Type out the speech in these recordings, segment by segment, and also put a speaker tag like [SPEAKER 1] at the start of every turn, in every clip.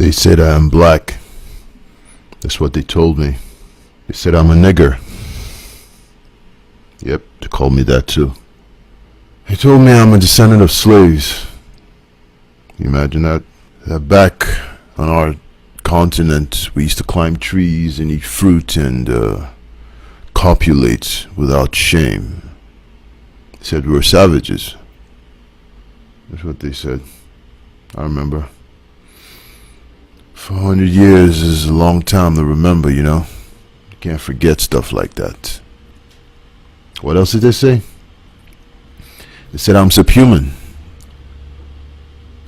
[SPEAKER 1] They said I'm black. That's what they told me. They said I'm a nigger. Yep, they called me that too. They told me I'm a descendant of slaves. Can you imagine that? That back on our continent, we used to climb trees and eat fruit and copulate without shame. They said we were savages. That's what they said. I remember. 400 years is a long time to remember, you know. You can't forget stuff like that. What else did they say? They said I'm subhuman.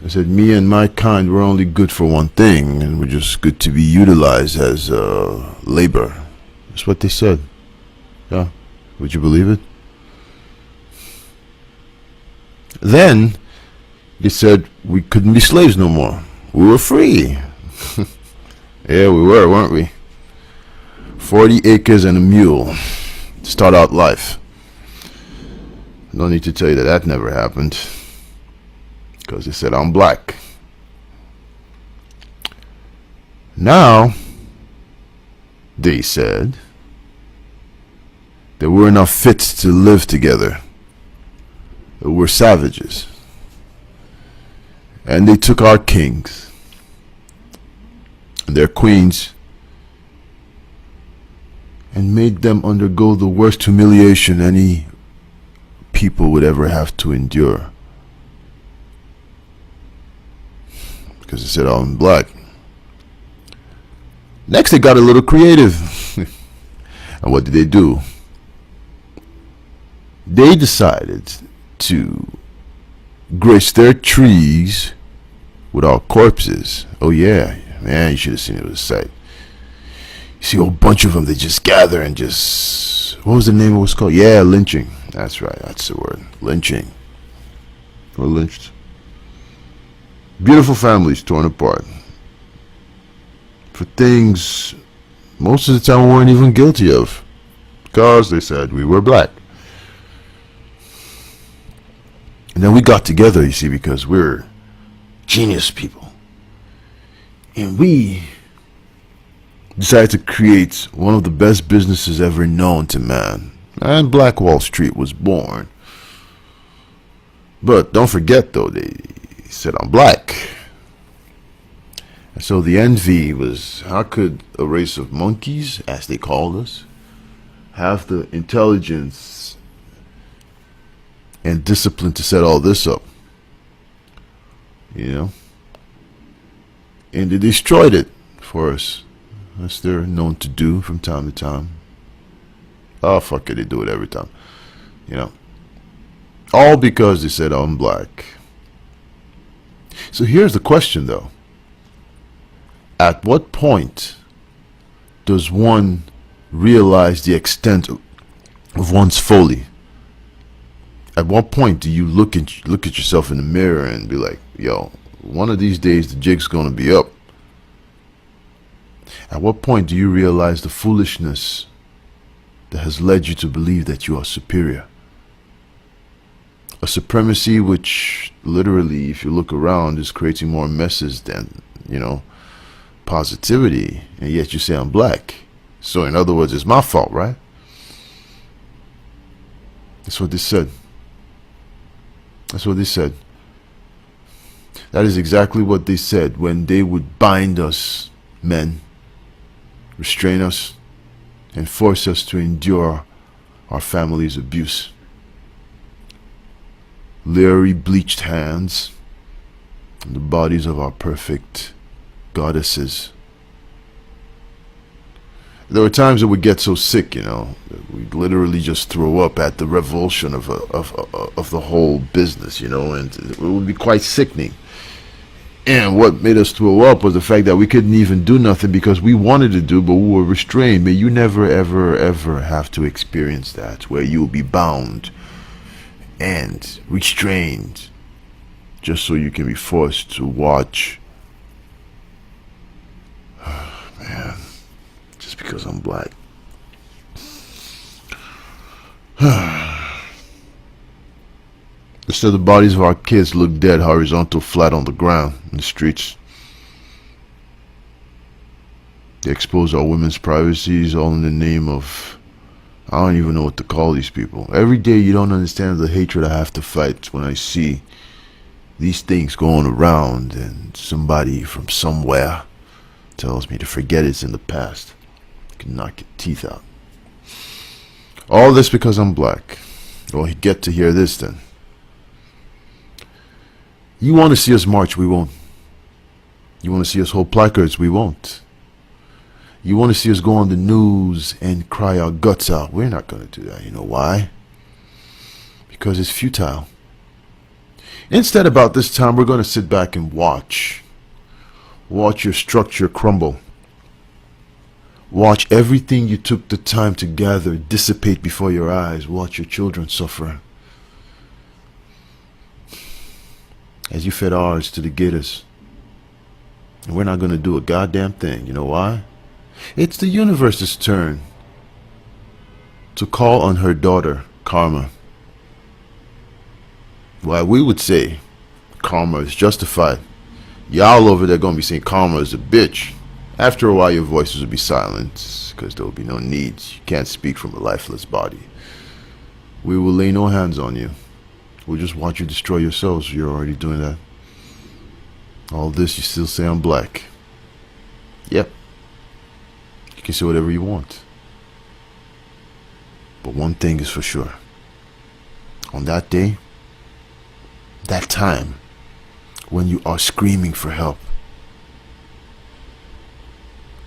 [SPEAKER 1] They said me and my kind were only good for one thing, and we're just good to be utilized as labor. That's what they said. Yeah. Would you believe it? Then they said we couldn't be slaves no more. We were free. Yeah, we were, weren't we? 40 acres and a mule. Start out life. No need to tell you that that never happened. Because they said I'm black. Now, they said that we're not fit to live together. That we're savages. And they took our kings and their queens and made them undergo the worst humiliation any people would ever have to endure. Because they said I'm black. Next they got a little creative. And what did they do? They decided to grace their trees with our corpses. Oh yeah, man, you should have seen it. It was a sight. You see a whole bunch of them, they just gather and just, what was the name it was called? Yeah, lynching. That's right, that's the word. Lynching. Or lynched. Beautiful families torn apart. For things most of the time we weren't even guilty of. Because they said we were black. And then we got together, you see, because we're genius people. And we decided to create one of the best businesses ever known to man. And Black Wall Street was born. But don't forget though, they said I'm black. And so the envy was, how could a race of monkeys, as they called us, have the intelligence and discipline to set all this up? You know? And they destroyed it for us, as they're known to do from time to time. Oh, fuck it, they do it every time. You know? All because they said I'm black. So here's the question though. At what point does one realize the extent of one's folly? At what point do you look at yourself in the mirror and be like, yo, one of these days the jig's gonna be up? At what point do you realize the foolishness that has led you to believe that you are superior? A supremacy which literally, if you look around, is creating more messes than, you know, positivity. And yet you say I'm black. So in other words, it's my fault, right? That's what they said. That's what they said. That is exactly what they said when they would bind us, men, restrain us, and force us to endure our family's abuse. Leery bleached hands and the bodies of our perfect goddesses. There were times that we'd get so sick, you know, that we'd literally just throw up at the revulsion of the whole business, you know, and it would be quite sickening. And what made us throw up was the fact that we couldn't even do nothing because we wanted to do, but we were restrained. May you never, ever, ever have to experience that, where you'll be bound and restrained just so you can be forced to watch. Man, just because I'm black. Instead, the bodies of our kids look dead, horizontal, flat on the ground in the streets. They expose our women's privacies all in the name of, I don't even know what to call these people. Every day you don't understand the hatred I have to fight when I see these things going around and somebody from somewhere tells me to forget it's in the past. I can knock your teeth out. All this because I'm black. Well, you get to hear this then. You want to see us march, we won't. You want to see us hold placards, we won't. You want to see us go on the news and cry our guts out, we're not going to do that. You know why? Because it's futile. Instead, about this time, we're going to sit back and watch. Watch your structure crumble. Watch everything you took the time to gather dissipate before your eyes. Watch your children suffer. As you fed ours to the gators. And we're not going to do a goddamn thing. You know why? It's the universe's turn to call on her daughter, Karma. Why, we would say karma is justified. Y'all over there going to be saying karma is a bitch. After a while, your voices will be silent because there will be no needs. You can't speak from a lifeless body. We will lay no hands on you. We'll just watch you destroy yourselves. You're already doing that. All this, you still say I'm black. Yep. You can say whatever you want. But one thing is for sure. On that day, that time, when you are screaming for help,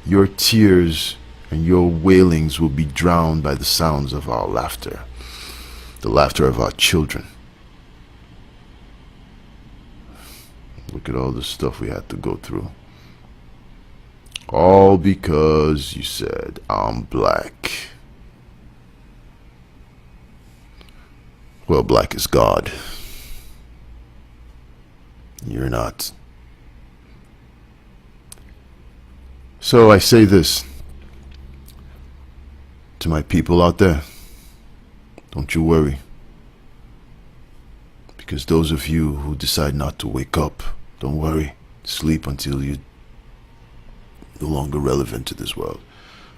[SPEAKER 1] your tears and your wailings will be drowned by the sounds of our laughter, the laughter of our children. Look at all the stuff we had to go through. All because you said, I'm black. Well, black is God. You're not. So I say this to my people out there. Don't you worry. Because those of you who decide not to wake up, don't worry. Sleep until you're no longer relevant to this world.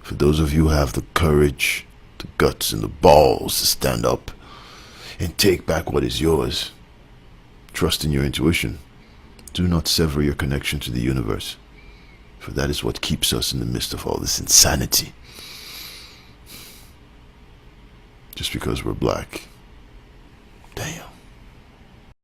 [SPEAKER 1] For those of you who have the courage, the guts, and the balls to stand up and take back what is yours, trust in your intuition. Do not sever your connection to the universe, for that is what keeps us in the midst of all this insanity. Just because we're black.